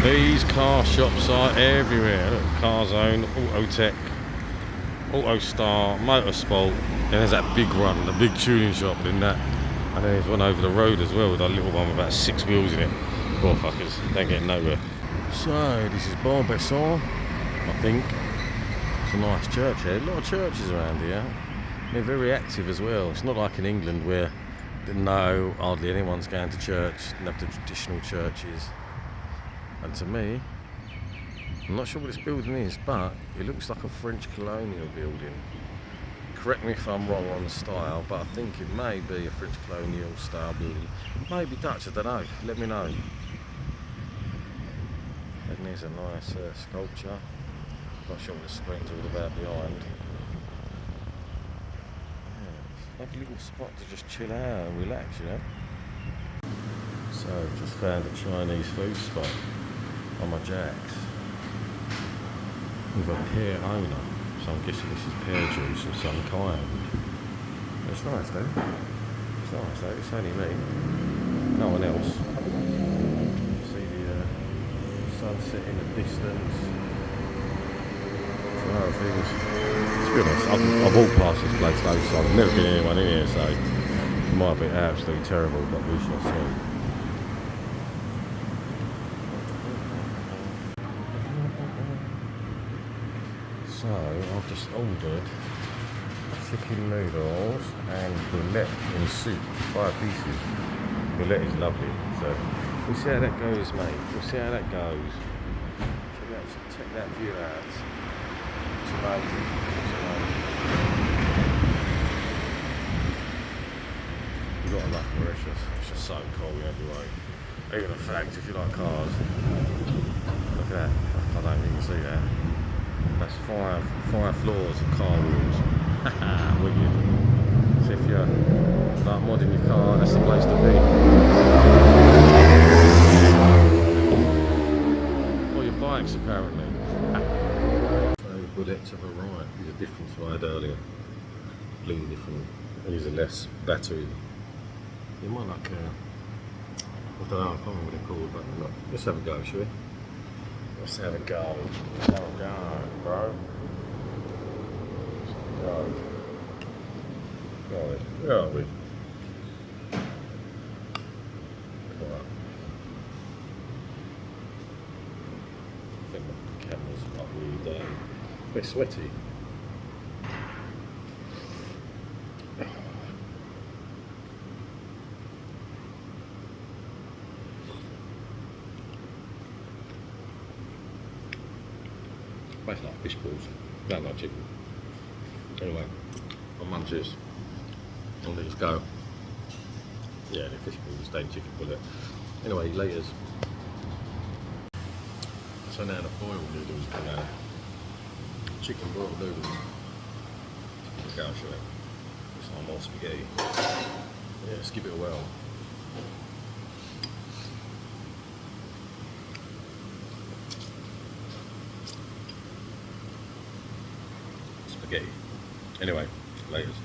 These car shops are everywhere. Look, Car Zone, Autotech, Auto Star, Motorsport. And there's that big one, the big tuning shop, and that. And then there's one over the road as well with a little one with about 6 wheels in it. Poor fuckers, don't get nowhere. So this is Beau Bassin, I think. It's a nice church here. A lot of churches around here. They're very active as well. It's not like in England where no, hardly anyone's going to church. They have the traditional churches. And to me, I'm not sure what this building is, but it looks like a French colonial building. Correct me if I'm wrong on the style, but I think it may be a French colonial style building. Maybe Dutch, I don't know. Let me know. And there's a nice sculpture. Not sure what the screen's all about behind. Yeah, like a little spot to just chill out and relax, you know. So, just found a Chinese food spot on my jacks with a pear owner, so I'm guessing this is pear juice of some kind. It's nice though. It's nice though. It's only me, no one else. See the sunset in the distance. It's one of the things. To be honest, I've walked past this place though, so I've never been anyone in here, so it might be absolutely terrible, but we shall see. So I've just ordered chicken noodles and boulette in soup, 5 pieces. Boulette is lovely, so we'll see how that goes, mate. We'll see how that goes. Check that view out. It's amazing. It's amazing. We've got enough Mauritius. It's just so cold everywhere. Even a fact, if you like cars. Look at that. I don't think you can see that. That's five floors of car wheels. Haha, wicked. So if you're like modding your car, that's the place to be. Or your bikes, apparently. So Boulette to the right. These are different to what I had earlier. Completely different. These are less battery. You might like I don't know, I can't remember what they're called, but look, let's have a go, shall we? Let's have a go. Let's have a go, bro. Let's have a go. Right, where are we? Right. I think the camera's not really down. A bit sweaty. Tastes like fish balls, don't like chicken. Anyway, on munches, on these go. Yeah, they're fish balls, they ain't chicken bullet. Anyway, laters. So now the boiled noodles come out. Chicken boiled noodles. Let's go, show it. It's not more spaghetti. Yeah, let's give it a whirl. Spaghetti. Anyway, laters.